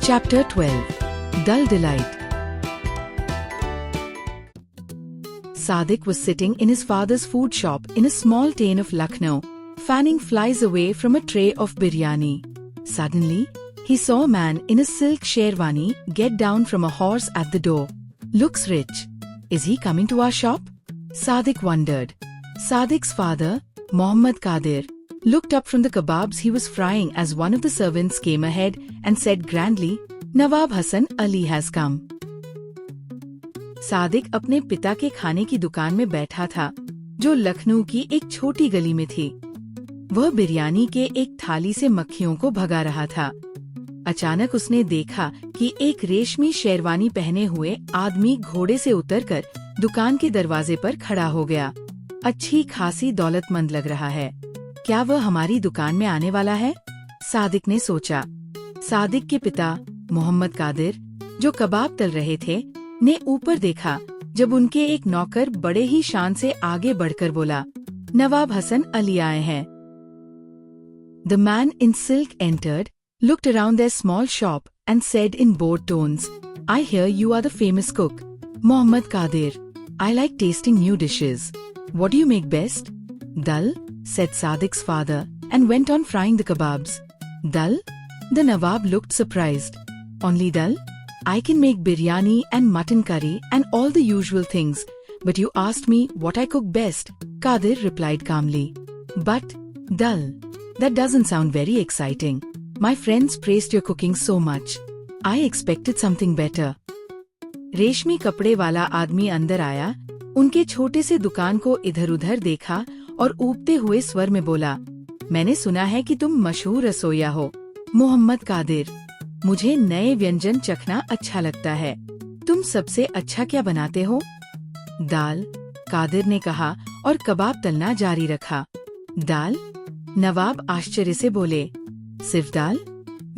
Chapter 12 Dull Delight. Sadiq was sitting in his father's food shop in a small town of Lucknow, fanning flies away from a tray of biryani. Suddenly, he saw a man in a silk sherwani get down from a horse at the door. Looks rich. Is he coming to our shop? Sadiq wondered. Sadiq's father, Mohammad Qadir, looked up from the kebabs he was frying as one of the servants came ahead and said grandly, Nawab Hasan Ali has come. Sadiq अपने पिता के खाने की दुकान में बैठा था, जो लखनऊ की एक छोटी गली में थी। वह बिरयानी के एक थाली से मक्खियों को भगा रहा था। अचानक उसने देखा कि एक रेशमी शेरवानी पहने हुए आदमी घोड़े से उतरकर दुकान के दरवाजे पर खड़ा हो गया। अच्छी खासी दौलतमंद लग रहा है। क्या वह हमारी दुकान में आने वाला है? सादिक ने सोचा। सादिक के पिता मोहम्मद कादिर, जो कबाब तल रहे थे, ने ऊपर देखा जब उनके एक नौकर बड़े ही शान से आगे बढ़कर बोला, नवाब हसन अली आए हैं। The man in silk entered, looked around their small shop and said in bored tones, I hear you are the famous cook, Mohammad Qadir. I like tasting new dishes. What do you make best? Dal, said Sadiq's father and went on frying the kebabs. Dal? The Nawab looked surprised. Only dal? I can make biryani and mutton curry and all the usual things, but you asked me what I cook best, Qadir replied calmly. But, dal? That doesn't sound very exciting. My friends praised your cooking so much. I expected something better. रेशमी कपड़े वाला आदमी अंदर आया, उनके छोटे से दुकान को इधर-उधर देखा और ऊबते हुए स्वर में बोला, मैंने सुना है कि तुम मशहूर रसोइया हो, मोहम्मद कादिर। मुझे नए व्यंजन चखना अच्छा लगता है। तुम सबसे अच्छा क्या बनाते हो? दाल, कादिर ने कहा और कबाब तलना जारी रखा। दाल? नवाब आश्चर्य से बोले, सिर्फ दाल?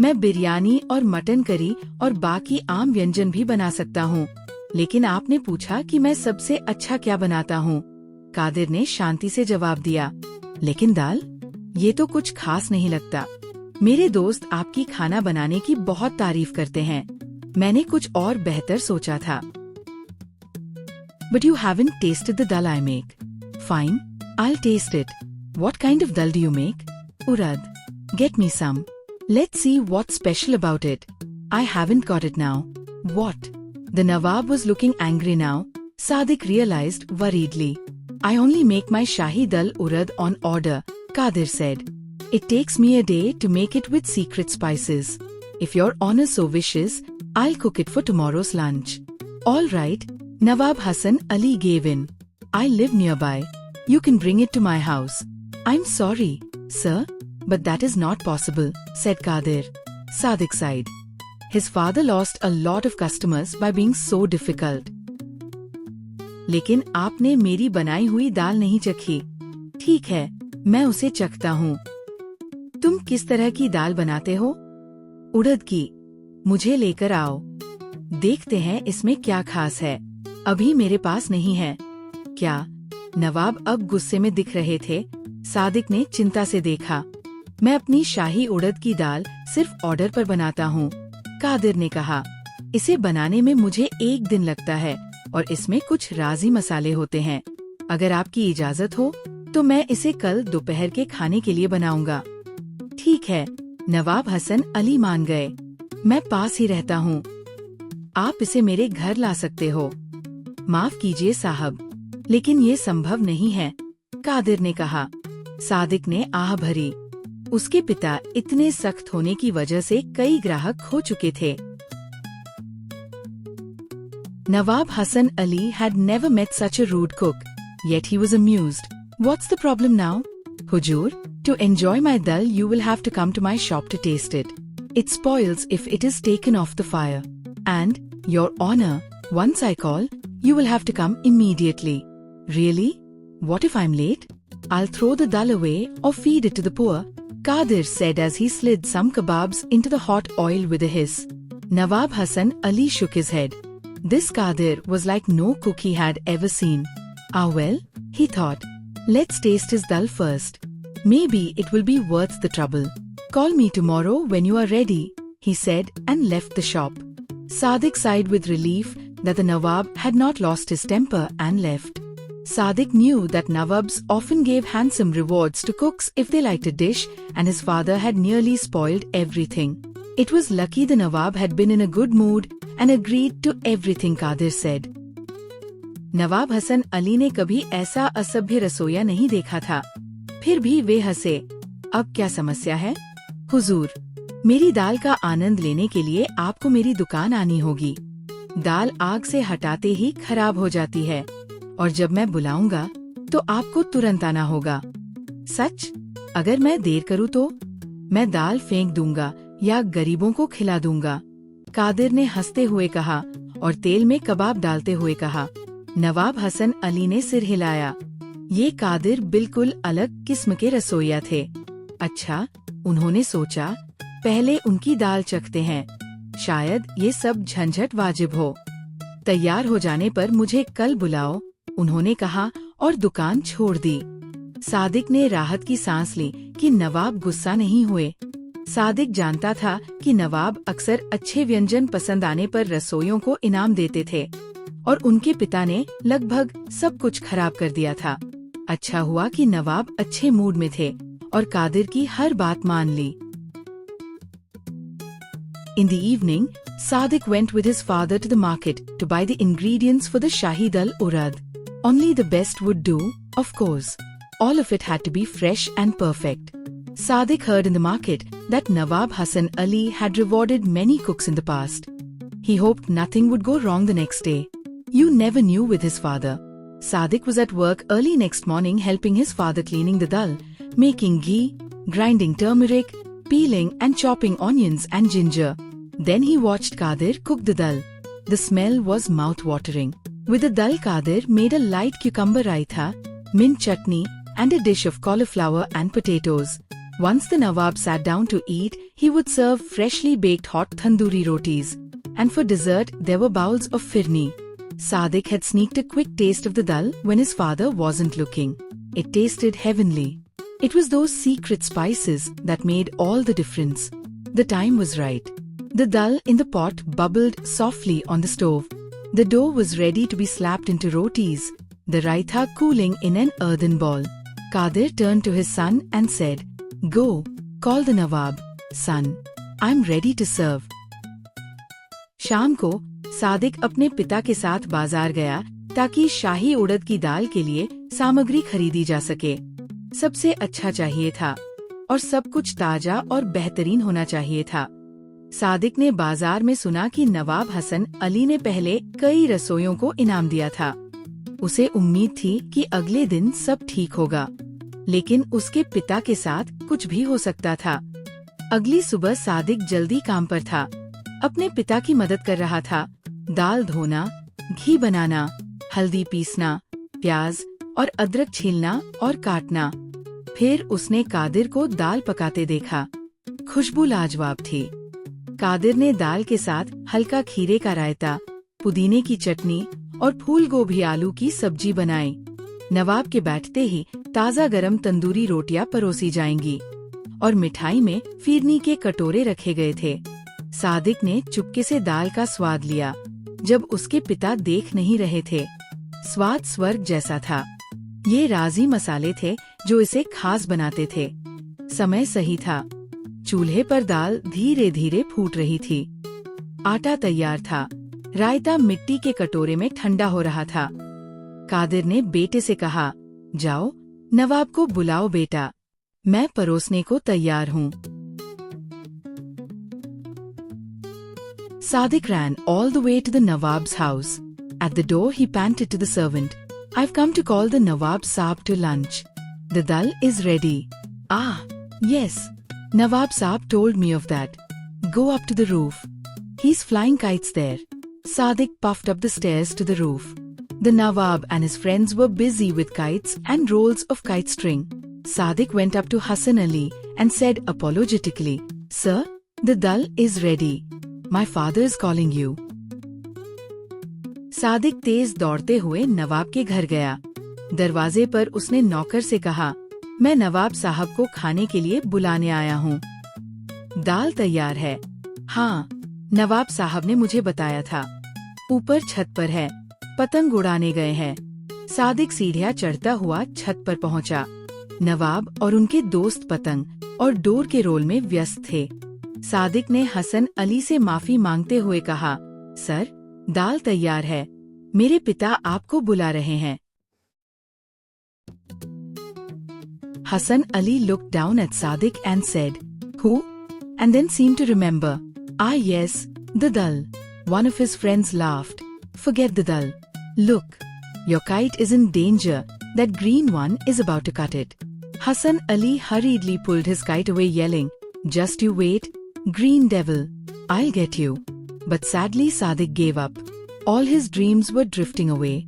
मैं बिरयानी और मटन करी और बाकी आम व्यंजन भी बना सकता हूँ, लेकिन आपने पूछा कि मैं सबसे अच्छा क्या बनाता हूँ। कादिर ने शांति से जवाब दिया, लेकिन दाल? ये तो कुछ खास नहीं लगता। मेरे दोस्त आपकी खाना बनाने की बहुत तारीफ करते हैं। मैंने कुछ और बेहतर सोचा था। But you haven't tasted the dal I make. Fine, I'll taste it. What kind of dal do you make? Urad. Get me some. Let's see what's special about it. I haven't got it now. What? The Nawab was looking angry now. Sadiq realized worriedly. I only make my Shahi dal urad on order, Qadir said. It takes me a day to make it with secret spices. If your honor so wishes, I'll cook it for tomorrow's lunch. All right, Nawab Hasan Ali gave in. I live nearby. You can bring it to my house. I'm sorry, sir, but that is not possible, said Qadir. Sadiq sighed. His father lost a lot of customers by being so difficult. लेकिन आपने मेरी बनाई हुई दाल नहीं चखी। ठीक है, मैं उसे चखता हूँ। तुम किस तरह की दाल बनाते हो? उड़द की। मुझे लेकर आओ। देखते हैं इसमें क्या खास है। अभी मेरे पास नहीं है। क्या? नवाब अब गुस्से में दिख रहे थे। सादिक ने चिंता से देखा। मैं अपनी शाही उड़द की दाल सिर्फ ऑर्डर पर बनाता हूँ, कादिर ने कहा। इसे बनाने में मुझे एक दिन लगता है और इसमें कुछ राजी मसाले होते हैं। अगर आपकी इजाजत हो तो मैं इसे कल दोपहर के खाने के लिए बनाऊंगा। ठीक है, नवाब हसन अली मान गए। मैं पास ही रहता हूँ। आप इसे मेरे घर ला सकते हो। माफ कीजिए साहब, लेकिन ये संभव नहीं है, कादिर ने कहा। सादिक ने आह भरी। उसके पिता इतने सख्त होने की वजह से कई ग्राहक खो चुके थे। Nawab Hasan Ali had never met such a rude cook, yet he was amused. What's the problem now? Hujur, to enjoy my dal you will have to come to my shop to taste it. It spoils if it is taken off the fire. And, your honor, once I call, you will have to come immediately. Really? What if I'm late? I'll throw the dal away or feed it to the poor, Qadir said as he slid some kebabs into the hot oil with a hiss. Nawab Hasan Ali shook his head. This Qadir was like no cook he had ever seen. Ah well, he thought. Let's taste his dal first. Maybe it will be worth the trouble. Call me tomorrow when you are ready, he said and left the shop. Sadiq sighed with relief that the Nawab had not lost his temper and left. Sadiq knew that Nawabs often gave handsome rewards to cooks if they liked a dish, and his father had nearly spoiled everything. It was lucky the Nawab had been in a good mood and agreed to everything Qadir said. नवाब हसन अली ने कभी ऐसा असभ्य रसोइया नहीं देखा था। फिर भी वे हंसे। अब क्या समस्या है? हुजूर, मेरी दाल का आनंद लेने के लिए आपको मेरी दुकान आनी होगी। दाल आग से हटाते ही खराब हो जाती है, और जब मैं बुलाऊंगा तो आपको तुरंत आना होगा। सच? अगर मैं देर करूँ तो? मैं दाल फेंक दूंगा या गरीबों को खिला दूंगा। कादिर ने हंसते हुए कहा और तेल में कबाब डालते हुए कहा। नवाब हसन अली ने सिर हिलाया। ये कादिर बिल्कुल अलग किस्म के रसोइया थे। अच्छा, उन्होंने सोचा, पहले उनकी दाल चखते हैं, शायद ये सब झंझट वाजिब हो। तैयार हो जाने पर मुझे कल बुलाओ, उन्होंने कहा और दुकान छोड़ दी। सादिक ने राहत की सांस ली कि नवाब गुस्सा नहीं हुए। सादिक जानता था कि नवाब अक्सर अच्छे व्यंजन पसंद आने पर रसोइयों को इनाम देते थे, और उनके पिता ने लगभग सब कुछ खराब कर दिया था। अच्छा हुआ कि नवाब अच्छे मूड में थे और कादिर की हर बात मान ली। In the evening, Sadiq went with his father to the market to buy the ingredients for the Shahi Dal Urad. Only the best would do, of course. All of it had to be fresh and perfect. Sadiq heard in the market that Nawab Hasan Ali had rewarded many cooks in the past. He hoped nothing would go wrong the next day. You never knew with his father. Sadiq was at work early next morning helping his father cleaning the dal, making ghee, grinding turmeric, peeling and chopping onions and ginger. Then he watched Qadir cook the dal. The smell was mouth-watering. With the dal, Qadir made a light cucumber raitha, mint chutney and a dish of cauliflower and potatoes. Once the Nawab sat down to eat, he would serve freshly baked hot tandoori rotis. And for dessert, there were bowls of firni. Sadiq had sneaked a quick taste of the dal when his father wasn't looking. It tasted heavenly. It was those secret spices that made all the difference. The time was right. The dal in the pot bubbled softly on the stove. The dough was ready to be slapped into rotis, the raitha cooling in an earthen ball. Qadir turned to his son and said, "Go, call the Nawab, son. I'm ready to serve." शाम को सादिक अपने पिता के साथ बाजार गया ताकि शाही उड़द की दाल के लिए सामग्री खरीदी जा सके। सबसे अच्छा चाहिए था और सब कुछ ताजा और बेहतरीन होना चाहिए था। सादिक ने बाजार में सुना कि नवाब हसन अली ने पहले कई रसोइयों को इनाम दिया था। उसे उम्मीद थी कि अगले दिन सब ठीक होगा, लेकिन उसके पिता के साथ कुछ भी हो सकता था। अगली सुबह सादिक जल्दी काम पर था। अपने पिता की मदद कर रहा था। दाल धोना, घी बनाना, हल्दी पीसना, प्याज और अदरक छीलना और काटना। फिर उसने कादिर को दाल पकाते देखा। खुशबू लाजवाब थी। कादिर ने दाल के साथ हल्का खीरे का रायता, पुदीने की चटनी और फूल गोभी आलू की सब्जी बनाई। नवाब के बैठते ही ताज़ा गरम तंदूरी रोटियां परोसी जाएंगी और मिठाई में फिरनी के कटोरे रखे गए थे। सादिक ने चुपके से दाल का स्वाद लिया जब उसके पिता देख नहीं रहे थे। स्वाद स्वर्ग जैसा था। ये राजी मसाले थे जो इसे खास बनाते थे। समय सही था। चूल्हे पर दाल धीरे धीरे फूट रही थी। आटा तैयार था। रायता मिट्टी के कटोरे में ठंडा हो रहा था। कादिर ने बेटे से कहा, जाओ, नवाब को बुलाओ बेटा, मैं परोसने को तैयार हूँ। Sadiq ran all the way to the Nawab's house. At the door he panted to the servant, "I've come to call the Nawab Saab to lunch. The dal is ready." "Ah, yes. Nawab Saab told me of that. Go up to the roof. He's flying kites there." Sadiq puffed up the stairs to the roof. The Nawab and his friends were busy with kites and rolls of kite string. Sadiq went up to Hasan Ali and said apologetically, "Sir, the dal is ready. My father is calling you." Sadiq तेज दौड़ते हुए नवाब के घर गया। दरवाजे पर उसने नौकर से कहा, मैं नवाब साहब को खाने के लिए बुलाने आया हूँ। दाल तैयार है। हाँ, नवाब साहब ने मुझे बताया था। ऊपर छत पर है, पतंग उड़ाने गए हैं। सादिक सीढ़ियाँ चढ़ता हुआ छत पर पहुंचा। नवाब और उनके दोस्त पतंग और डोर के रोल में व्यस्त थे। सादिक ने हसन अली से माफी मांगते हुए कहा, सर, दाल तैयार है, मेरे पिता आपको बुला रहे हैं। Hassan Ali looked down at Sadiq and said, Who? And then seemed to remember. Ah yes, the dal. One of his friends laughed. Forget the dal. Look, your kite is in danger. That green one is about to cut it. Hassan Ali hurriedly pulled his kite away yelling, Just you wait, green devil. I'll get you. But sadly Sadiq gave up. All his dreams were drifting away.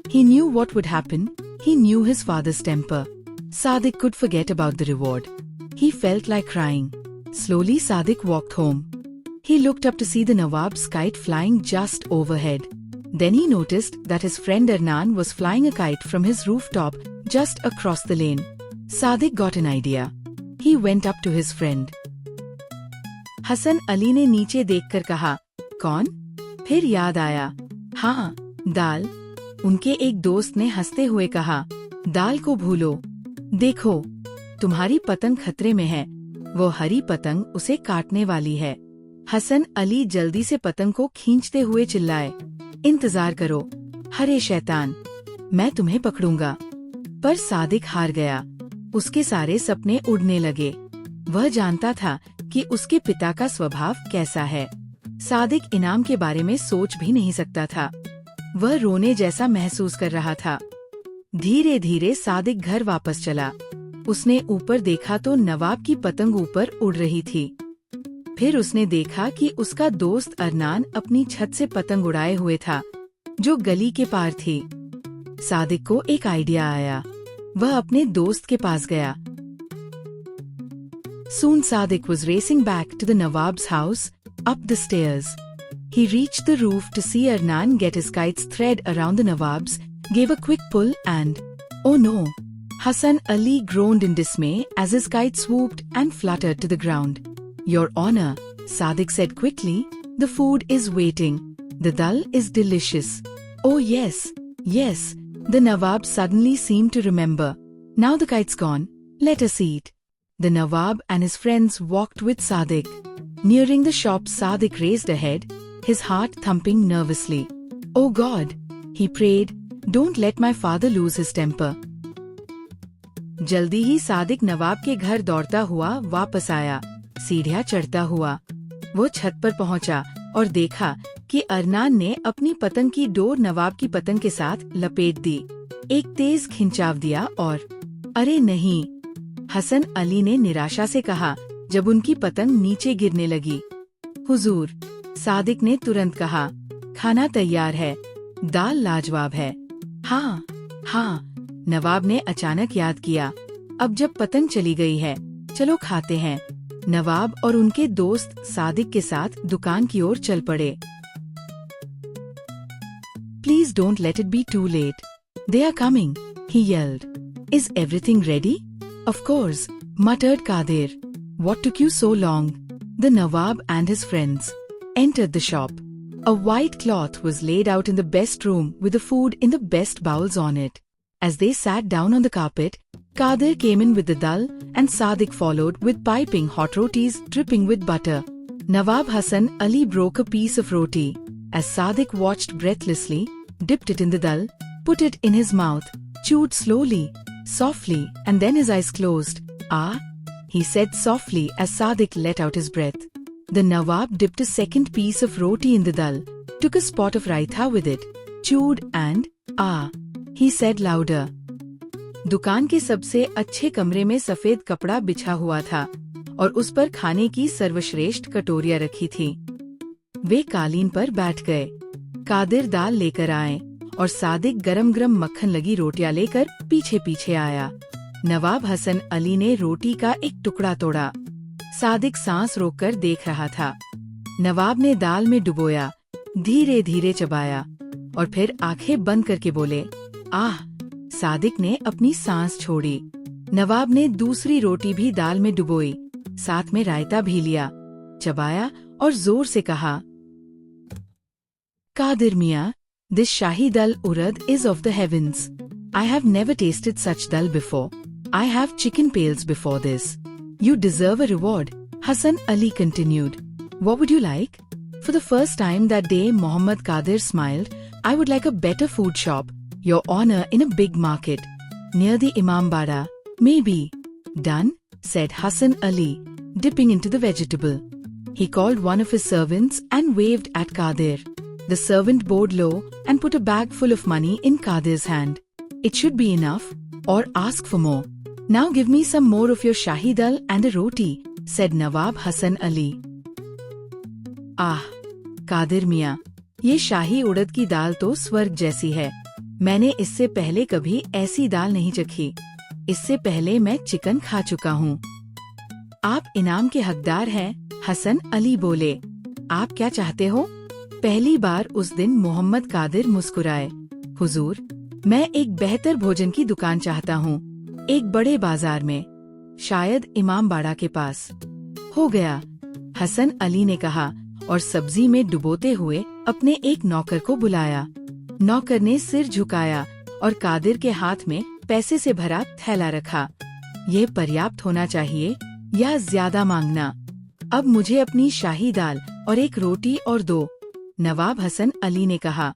He knew what would happen. He knew his father's temper. Sadiq could forget about the reward. He felt like crying. Slowly Sadiq walked home. He looked up to see the Nawab's kite flying just overhead. Then he noticed that his friend Arnan was flying a kite from his rooftop just across the lane. Sadiq got an idea. He went up to his friend. Hasan Ali ने नीचे देखकर कहा, कौन? फिर याद आया, हाँ, दाल। उनके एक दोस्त ने हंसते हुए कहा, दाल को भूलो। देखो, तुम्हारी पतंग खतरे में है, वो हरी पतंग उसे काटने वाली है। हसन अली जल्दी से पतंग को खींचते हुए चिल्लाए, इंतजार करो, हरे शैतान, मैं तुम्हें पकड़ूंगा। पर सादिक हार गया। उसके सारे सपने उड़ने लगे। वह जानता था कि उसके पिता का स्वभाव कैसा है। सादिक इनाम के बारे में सोच भी नहीं सकता था। वह रोने जैसा महसूस कर रहा था। धीरे धीरे सादिक घर वापस चला। उसने ऊपर देखा तो नवाब की पतंग ऊपर उड़ रही थी। फिर उसने देखा कि उसका दोस्त अरनान अपनी छत से पतंग उड़ाए हुए था, जो गली के पार थी। सादिक को एक आइडिया आया। वह अपने दोस्त के पास गया। Soon Sadiq was racing back to the Nawab's house, up the stairs. He reached the roof to see Arnan get his kite's thread around the Nawab's, gave a quick pull and, oh no! Hassan Ali groaned in dismay as his kite swooped and fluttered to the ground. Your Honor, Sadiq said quickly, the food is waiting. The dal is delicious. Oh yes, yes, the Nawab suddenly seemed to remember. Now the kite's gone, let us eat. The Nawab and his friends walked with Sadiq. Nearing the shop, Sadiq raised a head, his heart thumping nervously. Oh God, he prayed, don't let my father lose his temper. जल्दी ही सादिक नवाब के घर दौड़ता हुआ वापस आया, सीढ़ियाँ चढ़ता हुआ। वो छत पर पहुंचा और देखा कि अरनान ने अपनी पतंग की डोर नवाब की पतंग के साथ लपेट दी। एक तेज खिंचाव दिया और अरे नहीं! हसन अली ने निराशा से कहा जब उनकी पतंग नीचे गिरने लगी। हुजूर, सादिक ने तुरंत कहा, खाना तैयार है, दाल लाजवाब है। हाँ, हाँ, नवाब ने अचानक याद किया, अब जब पतंग चली गई है, चलो खाते हैं। नवाब और उनके दोस्त सादिक के साथ दुकान की ओर चल पड़े। Please don't let it be too late. They are coming, he yelled. Is everything ready? Of course, muttered Qadir. What took you so long? The Nawab and his friends entered the shop. A white cloth was laid out in the best room with the food in the best bowls on it. As they sat down on the carpet, Qadir came in with the dal and Sadiq followed with piping hot rotis dripping with butter. Nawab Hassan Ali broke a piece of roti. As Sadiq watched breathlessly, dipped it in the dal, put it in his mouth, chewed slowly, softly, and then his eyes closed. Ah, he said softly as Sadiq let out his breath. The Nawab dipped a second piece of roti in the dal, took a spot of raita with it, chewed and, ah, he said louder. दुकान के सबसे अच्छे कमरे में सफेद कपड़ा बिछा हुआ था और उस पर खाने की सर्वश्रेष्ठ कटोरियां रखी थी। वे कालीन पर बैठ गए। कादिर दाल लेकर आए और सादिक गरम गरम मक्खन लगी रोटियां लेकर पीछे पीछे आया। नवाब हसन अली ने रोटी का एक टुकड़ा तोड़ा। सादिक सांस रोककर देख रहा था। नवाब ने दाल में डुबोया, धीरे धीरे चबाया और फिर आंखें बंद करके बोले, आह! सादिक ने अपनी सांस छोड़ी। नवाब ने दूसरी रोटी भी दाल में डुबोई, साथ में रायता भी लिया, चबाया और जोर से कहा, कादिर मियाँ, this shahi dal urad is of the heavens. I have never tasted such dal before. I have chicken pails before this. You deserve a reward, Hassan Ali continued. What would you like? For the first time that day, Muhammad Qadir smiled. I would like a better food shop, Your Honor, in a big market, near the Imambara. Maybe. Done, said Hassan Ali, dipping into the vegetable. He called one of his servants and waved at Qadir. The servant bowed low and put a bag full of money in Qadir's hand. It should be enough, or ask for more. Now give me some more of your shahi dal and a roti, said Nawab Hassan Ali. आह, कादिर मियाँ, ये शाही उड़द की दाल तो स्वर्ग जैसी है. मैंने इससे पहले कभी ऐसी दाल नहीं चखी. इससे पहले मैं चिकन खा चुका हूँ. आप इनाम के हकदार हैं, हसन अली बोले. आप क्या चाहते हो? पहली बार उस दिन मोहम्मद कादिर मुस्कुराए. हुजूर, मैं एक बेहतर भोजन की दुकान चाहता हूँ, एक बड़े बाजार में, शायद इमामबाड़ा के पास. हो गया, हसन अली ने कहा और सब्जी में डुबोते हुए अपने एक नौकर को बुलाया. नौकर ने सिर झुकाया और कादिर के हाथ में पैसे से भरा थैला रखा. यह पर्याप्त होना चाहिए या ज्यादा मांगना? अब मुझे अपनी शाही दाल और एक रोटी और दो, नवाब हसन अली ने कहा.